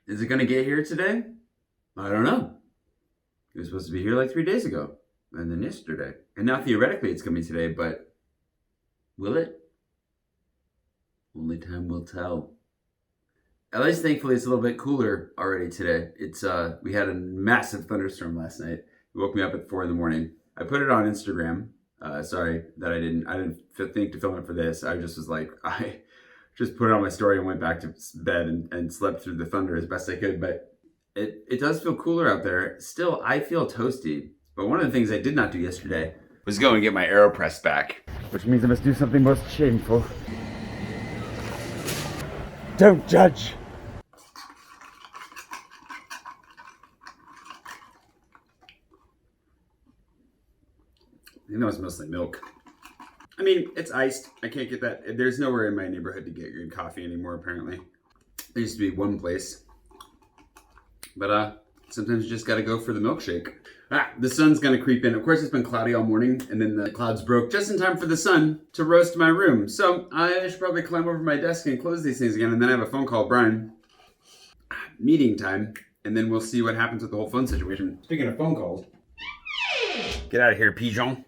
Is it gonna get here today? I don't know. It was supposed to be here like 3 days ago, and then yesterday. And now theoretically it's coming today, but will it? Only time will tell. At least thankfully it's a little bit cooler already today. It's we had a massive thunderstorm last night. It woke me up at 4 in the morning. I put it on Instagram. Sorry that I didn't think to film it for this. I just was like, I just put it on my story and went back to bed and slept through the thunder as best I could. But it does feel cooler out there. Still, I feel toasty. But one of the things I did not do yesterday was go and get my AeroPress back, which means I must do something most shameful. Don't judge. I know it's mostly milk. I mean, it's iced. I can't get that. There's nowhere in my neighborhood to get good coffee anymore, apparently. There used to be one place. But sometimes you just gotta go for the milkshake. The sun's gonna creep in. Of course, it's been cloudy all morning, and then the clouds broke just in time for the sun to roast my room. So I should probably climb over my desk and close these things again, and then I have a phone call with Brian. Meeting time, and then we'll see what happens with the whole phone situation. Speaking of phone calls. Get out of here, pigeon.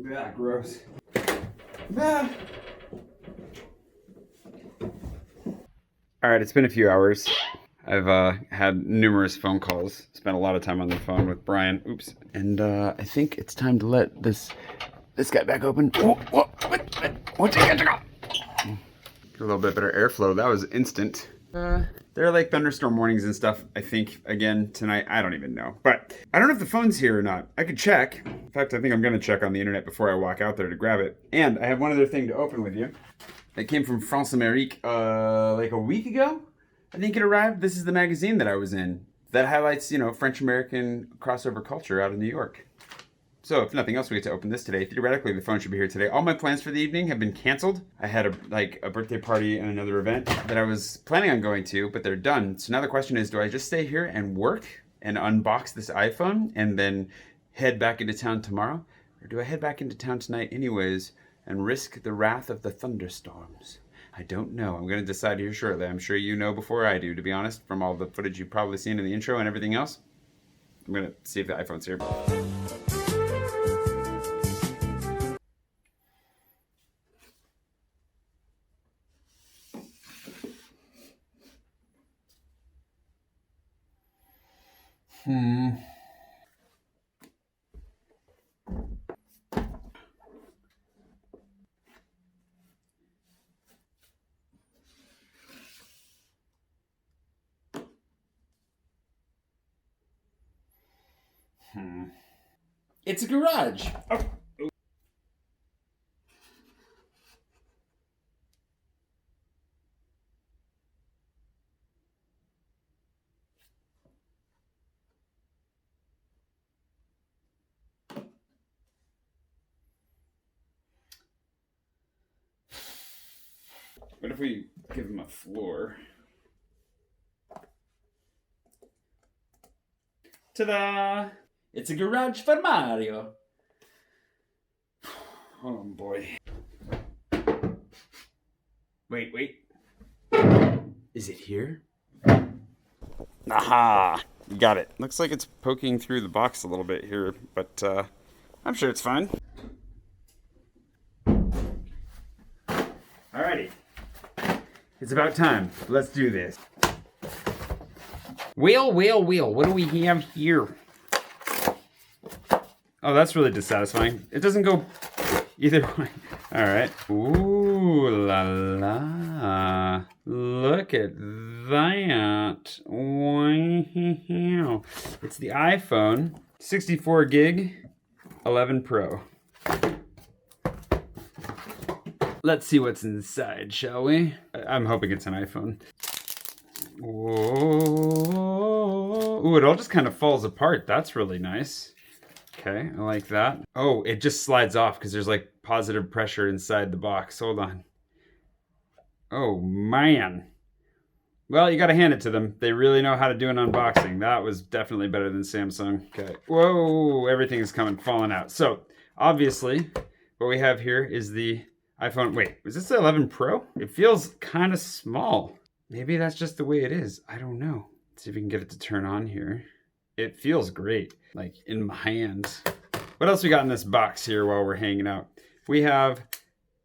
Yeah, gross. Ah. All right, it's been a few hours. I've had numerous phone calls, spent a lot of time on the phone with Brian. Oops. And I think it's time to let this guy back open. Get a little bit better airflow. That was instant. There are like thunderstorm warnings and stuff, I think, again tonight. I don't even know. But I don't know if the phone's here or not. I could check. In fact, I think I'm going to check on the internet before I walk out there to grab it. And I have one other thing to open with you. It came from France Amerique like a week ago. I think it arrived. This is the magazine that I was in that highlights, French-American crossover culture out of New York. So if nothing else, we get to open this today. Theoretically, the phone should be here today. All my plans for the evening have been canceled. I had a birthday party and another event that I was planning on going to, but they're done. So now the question is, do I just stay here and work and unbox this iPhone and then head back into town tomorrow? Or do I head back into town tonight anyways and risk the wrath of the thunderstorms? I don't know. I'm going to decide here shortly. I'm sure you know before I do, to be honest, from all the footage you've probably seen in the intro and everything else. I'm going to see if the iPhone's here. It's a garage. Oh. What if we give him a floor? Ta-da! It's a garage for Mario. Oh boy. Wait. Is it here? Aha! You got it. Looks like it's poking through the box a little bit here, but I'm sure it's fine. Alrighty. It's about time. Let's do this. Well, what do we have here? Oh, that's really dissatisfying. It doesn't go either way. All right. Ooh la la. Look at that. Wow. It's the iPhone 64 gig 11 Pro. Let's see what's inside, shall we? I'm hoping it's an iPhone. Whoa. Ooh, it all just kind of falls apart. That's really nice. Okay, I like that. Oh, it just slides off because there's like positive pressure inside the box. Hold on. Oh, man. Well, you got to hand it to them. They really know how to do an unboxing. That was definitely better than Samsung. Okay. Whoa, everything is falling out. So, obviously, what we have here is the iPhone. Wait, is this the 11 Pro? It feels kind of small. Maybe that's just the way it is. I don't know. Let's see if we can get it to turn on here. It feels great, like in my hands. What else we got in this box here while we're hanging out? We have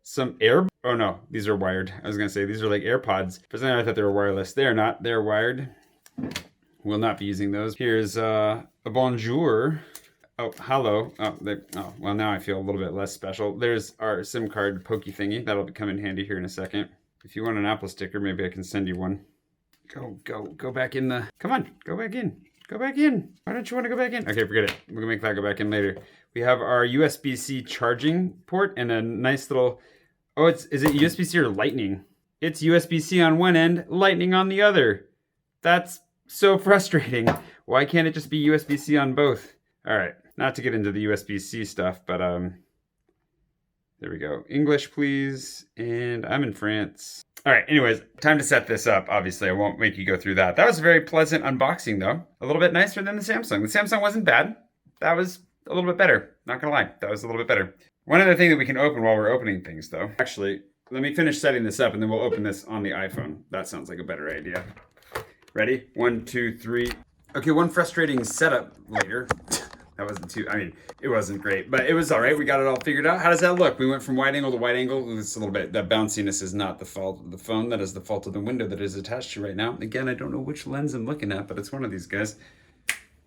some oh no, these are wired. I was gonna say these are like AirPods. For some reason I thought they were wireless. They are not, they're wired. We'll not be using those. Here's a bonjour. Oh, hello. Oh, well now I feel a little bit less special. There's our SIM card pokey thingy. That'll come in handy here in a second. If you want an Apple sticker, maybe I can send you one. Go back in the, come on, go back in. Go back in. Why don't you want to go back in? Okay, forget it. We're gonna make that go back in later. We have our USB-C charging port and a nice little, oh, is it USB-C or Lightning? It's USB-C on one end, Lightning on the other. That's so frustrating. Why can't it just be USB-C on both? All right, not to get into the USB-C stuff, but there we go. English, please. And I'm in France. All right, anyways, time to set this up. Obviously, I won't make you go through that. That was a very pleasant unboxing, though. A little bit nicer than the Samsung. The Samsung wasn't bad. That was a little bit better. Not gonna lie, that was a little bit better. One other thing that we can open while we're opening things, though. Actually, let me finish setting this up, and then we'll open this on the iPhone. That sounds like a better idea. Ready? 1, 2, 3. Okay, one frustrating setup later. That wasn't too, I mean, it wasn't great, but it was all right. We got it all figured out. How does that look? We went from wide angle to wide angle. It's a little bit, that bounciness is not the fault of the phone. That is the fault of the window that is attached to right now. Again, I don't know which lens I'm looking at, but it's one of these guys.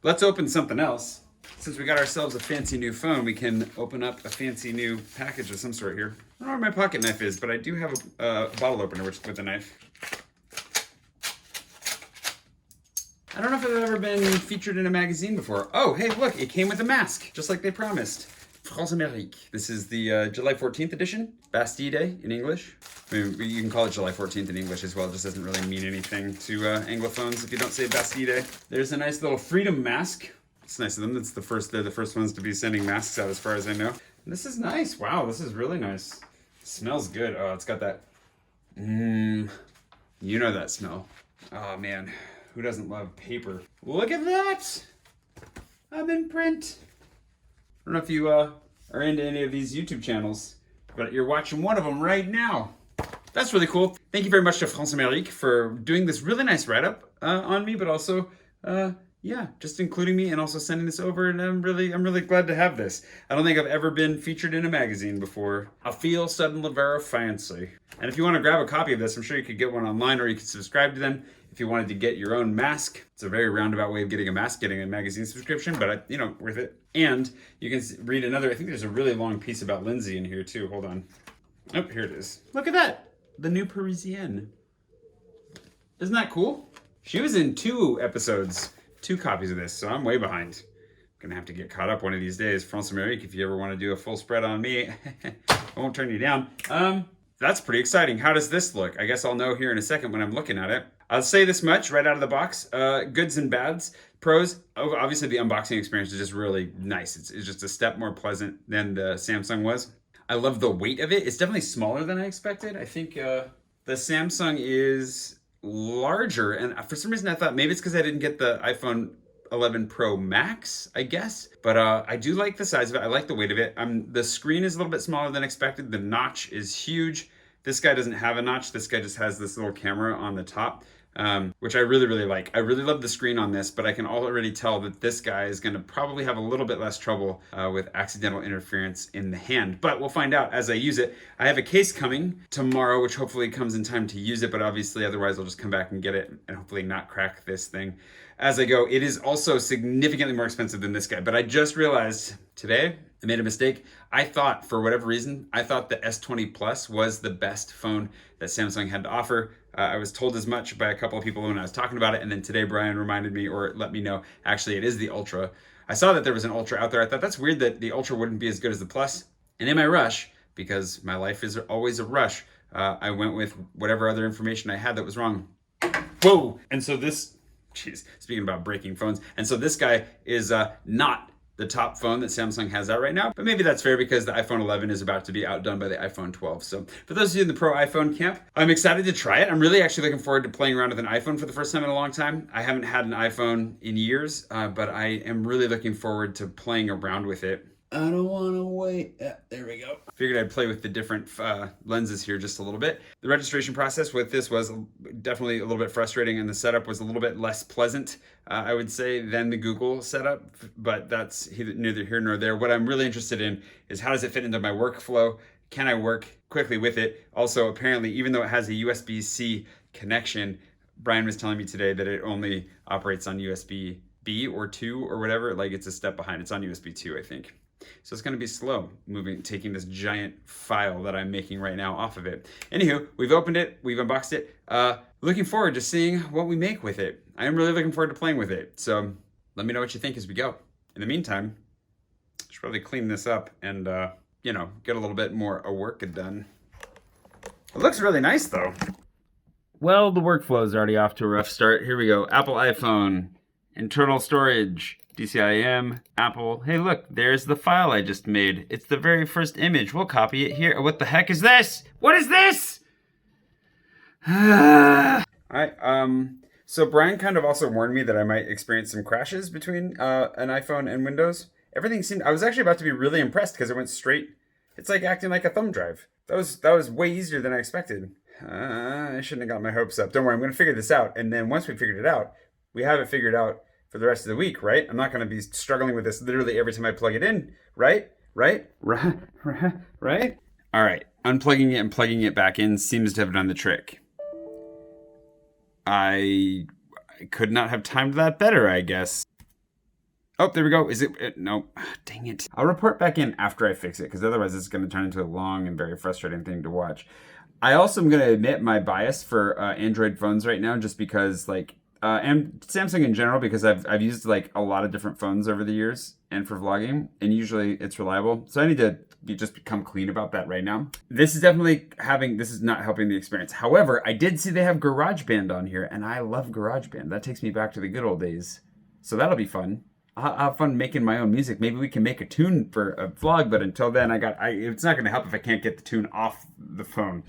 Let's open something else. Since we got ourselves a fancy new phone, we can open up a fancy new package of some sort here. I don't know where my pocket knife is, but I do have a bottle opener with a knife. I don't know if I've ever been featured in a magazine before. Oh, hey, look, it came with a mask, just like they promised. France Amerique. This is the July 14th edition, Bastille Day in English. I mean, you can call it July 14th in English as well. It just doesn't really mean anything to Anglophones if you don't say Bastille Day. There's a nice little freedom mask. It's nice of them. They're the first ones to be sending masks out as far as I know. And this is nice. Wow, this is really nice. It smells good. Oh, it's got that, you know that smell. Oh, man. Who doesn't love paper? Look at that! I'm in print. I don't know if you are into any of these YouTube channels, but you're watching one of them right now. That's really cool. Thank you very much to France Amerique for doing this really nice write-up on me, but also, yeah, just including me and also sending this over. And I'm really glad to have this. I don't think I've ever been featured in a magazine before. I feel suddenly very fancy. And if you want to grab a copy of this, I'm sure you could get one online, or you could subscribe to them. If you wanted to get your own mask, it's a very roundabout way of getting a mask, getting a magazine subscription, but you know, worth it. And you can read another, I think there's a really long piece about Lindsay in here too. Hold on. Oh, here it is. Look at that. The new Parisienne. Isn't that cool? She was in 2 episodes, 2 copies of this, so I'm way behind. Gonna have to get caught up one of these days. France Amerique, if you ever want to do a full spread on me, I won't turn you down. That's pretty exciting. How does this look? I guess I'll know here in a second when I'm looking at it. I'll say this much right out of the box. Goods and bads. Pros, obviously the unboxing experience is just really nice. It's just a step more pleasant than the Samsung was. I love the weight of it. It's definitely smaller than I expected. I think the Samsung is larger, and for some reason I thought maybe it's because I didn't get the iPhone 11 Pro Max, I guess. But I do like the size of it. I like the weight of it. The screen is a little bit smaller than expected. The notch is huge. This guy doesn't have a notch. This guy just has this little camera on the top, which I really like. I really love the screen on this, but I can already tell that this guy is going to probably have a little bit less trouble with accidental interference in the hand. But we'll find out as I use it. I have a case coming tomorrow, which hopefully comes in time to use it, but obviously otherwise I'll just come back and get it and hopefully not crack this thing as I go. It is also significantly more expensive than this guy, but I just realized today I made a mistake. I thought, for whatever reason, I thought the S20 Plus was the best phone that Samsung had to offer. I was told as much by a couple of people when I was talking about it, and then today Brian reminded me, or let me know, actually it is the Ultra. I saw that there was an Ultra out there. I thought that's weird that the Ultra wouldn't be as good as the Plus. And in my rush, because my life is always a rush, I went with whatever other information I had that was wrong. Whoa! And so this, jeez, speaking about breaking phones, and so this guy is not the top phone that Samsung has out right now, but maybe that's fair because the iPhone 11 is about to be outdone by the iPhone 12. So for those of you in the pro iPhone camp, I'm excited to try it. I'm really actually looking forward to playing around with an iPhone for the first time in a long time. I haven't had an iPhone in years, but I am really looking forward to playing around with it. I don't want to wait. Yeah, there we go. Figured I'd play with the different lenses here just a little bit. The registration process with this was definitely a little bit frustrating, and the setup was a little bit less pleasant, I would say, than the Google setup, but that's neither here nor there. What I'm really interested in is how does it fit into my workflow? Can I work quickly with it? Also, apparently, even though it has a USB-C connection, Brian was telling me today that it only operates on USB-B or 2 or whatever. Like, it's a step behind. It's on USB 2, I think. So it's going to be slow taking this giant file that I'm making right now off of it. Anywho, we've opened it, we've unboxed it. Looking forward to seeing what we make with it. I am really looking forward to playing with it. So let me know what you think as we go. In the meantime, I should probably clean this up and, get a little bit more work done. It looks really nice though. Well, the workflow is already off to a rough start. Here we go. Apple iPhone, internal storage. DCIM, Apple. Hey, look, there's the file I just made. It's the very first image. We'll copy it here. What the heck is this? What is this? All right. So Brian kind of also warned me that I might experience some crashes between an iPhone and Windows. Everything seemed. I was actually about to be really impressed because it went straight. It's like acting like a thumb drive. That was way easier than I expected. I shouldn't have got my hopes up. Don't worry. I'm going to figure this out. And then once we figured it out, we have it figured out for the rest of the week, right? I'm not going to be struggling with this literally every time I plug it in, right? Right? All right. Unplugging it and plugging it back in seems to have done the trick. I could not have timed that better, I guess. Oh, there we go. Is it? No. Dang it. I'll report back in after I fix it, because otherwise it's going to turn into a long and very frustrating thing to watch. I also am going to admit my bias for Android phones right now, just because, and Samsung in general, because I've used a lot of different phones over the years and for vlogging, and usually it's reliable. So I need to just become clean about that right now. This is not helping the experience. However, I did see they have GarageBand on here, and I love GarageBand. That takes me back to the good old days. So that'll be fun. I'll have fun making my own music. Maybe we can make a tune for a vlog, but until then, it's not going to help if I can't get the tune off the phone.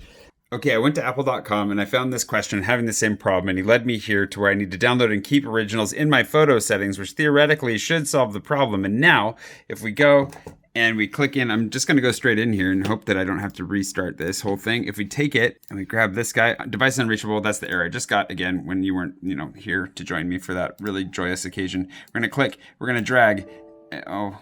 Okay, I went to apple.com and I found this question having the same problem, and he led me here to where I need to download and keep originals in my photo settings, which theoretically should solve the problem. And now, if we go and we click in, I'm just going to go straight in here and hope that I don't have to restart this whole thing. If we take it and we grab this guy, device unreachable, that's the error I just got again when you weren't, here to join me for that really joyous occasion. We're going to click, we're going to drag. Oh,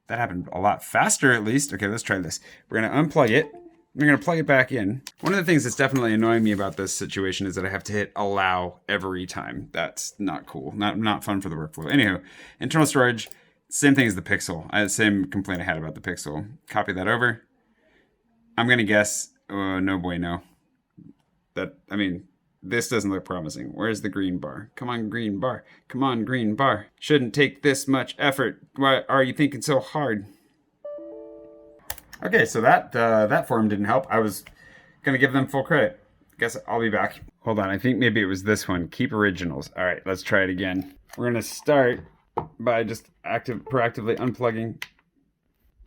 that happened a lot faster at least. Okay, let's try this. We're going to unplug it. We're going to plug it back in. One of the things that's definitely annoying me about this situation is that I have to hit allow every time. That's not cool. Not fun for the workflow. Anywho, internal storage, same thing as the Pixel. Same complaint I had about the Pixel. Copy that over. I'm going to guess, no bueno. This doesn't look promising. Where's the green bar? Come on, green bar. Come on, green bar. Shouldn't take this much effort. Why are you thinking so hard? Okay, so that form didn't help. I was going to give them full credit. Guess I'll be back. Hold on, I think maybe it was this one. Keep originals. All right, let's try it again. We're going to start by just proactively unplugging,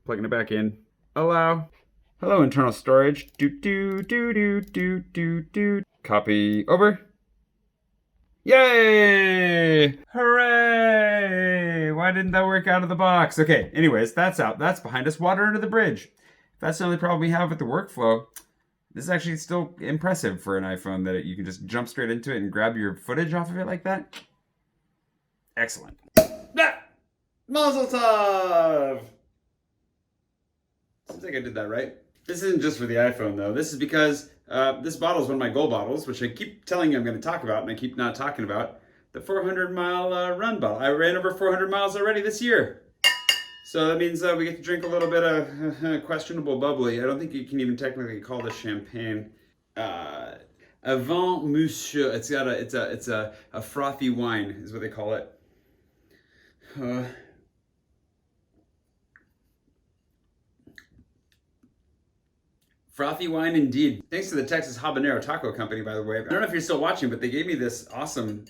plugging it back in. Allow. Hello, internal storage. Copy over. Yay! Hooray! Why didn't that work out of the box? Okay, anyways, that's out. That's behind us. Water under the bridge. If that's the only problem we have with the workflow, this is actually still impressive for an iPhone that you can just jump straight into it and grab your footage off of it like that. Excellent. Mazel tov! Seems like I did that right. This isn't just for the iPhone though. This is because this bottle is one of my gold bottles, which I keep telling you I'm going to talk about and I keep not talking about. The 400-mile run bottle. I ran over 400 miles already this year. So that means we get to drink a little bit of questionable bubbly. I don't think you can even technically call this champagne. Avant Monsieur. It's a frothy wine is what they call it. Frothy wine indeed. Thanks to the Texas Habanero Taco Company, by the way. I don't know if you're still watching, but they gave me this awesome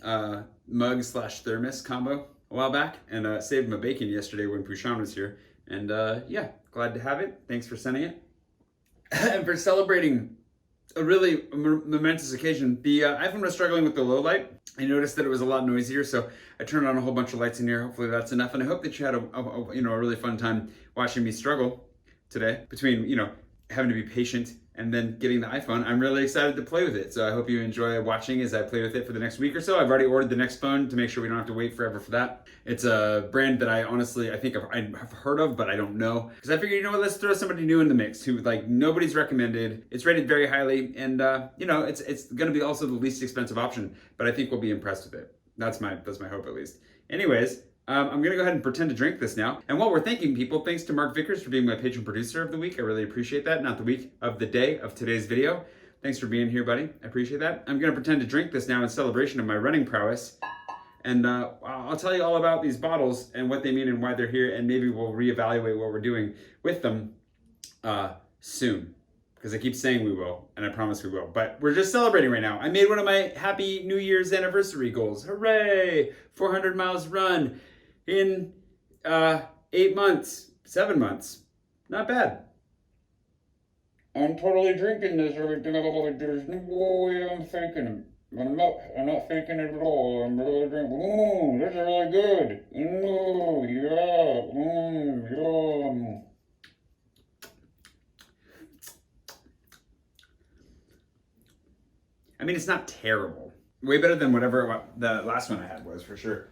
mug/thermos combo. a while back and saved my bacon yesterday when Pushan was here. And yeah, glad to have it. Thanks for sending it. And for celebrating a really momentous occasion, the iPhone was struggling with the low light. I noticed that it was a lot noisier, so I turned on a whole bunch of lights in here. Hopefully that's enough, and I hope that you had a really fun time watching me struggle today between having to be patient and then getting the iPhone. I'm really excited to play with it, so I hope you enjoy watching as I play with it for the next week or so. I've already ordered the next phone to make sure we don't have to wait forever for that. It's a brand that I think I've heard of, but I don't know. Because I figured, let's throw somebody new in the mix who nobody's recommended. It's rated very highly, and it's going to be also the least expensive option, but I think we'll be impressed with it. That's my hope at least. Anyways, I'm going to go ahead and pretend to drink this now. And while we're thanking people, thanks to Mark Vicars for being my patron producer of the week. I really appreciate that. Not the week, of the day of today's video. Thanks for being here, buddy. I appreciate that. I'm going to pretend to drink this now in celebration of my running prowess. And I'll tell you all about these bottles and what they mean and why they're here. And maybe we'll reevaluate what we're doing with them soon. Because I keep saying we will, and I promise we will. But we're just celebrating right now. I made one of my happy New Year's anniversary goals. Hooray! 400 miles run in 8 months, 7 months. Not bad. I'm totally drinking this. There's no way I'm faking it. I'm not faking it at all. I'm really drinking. Ooh, this is really good. Ooh, yeah. Yum. I mean, it's not terrible. Way better than whatever the last one I had was, for sure.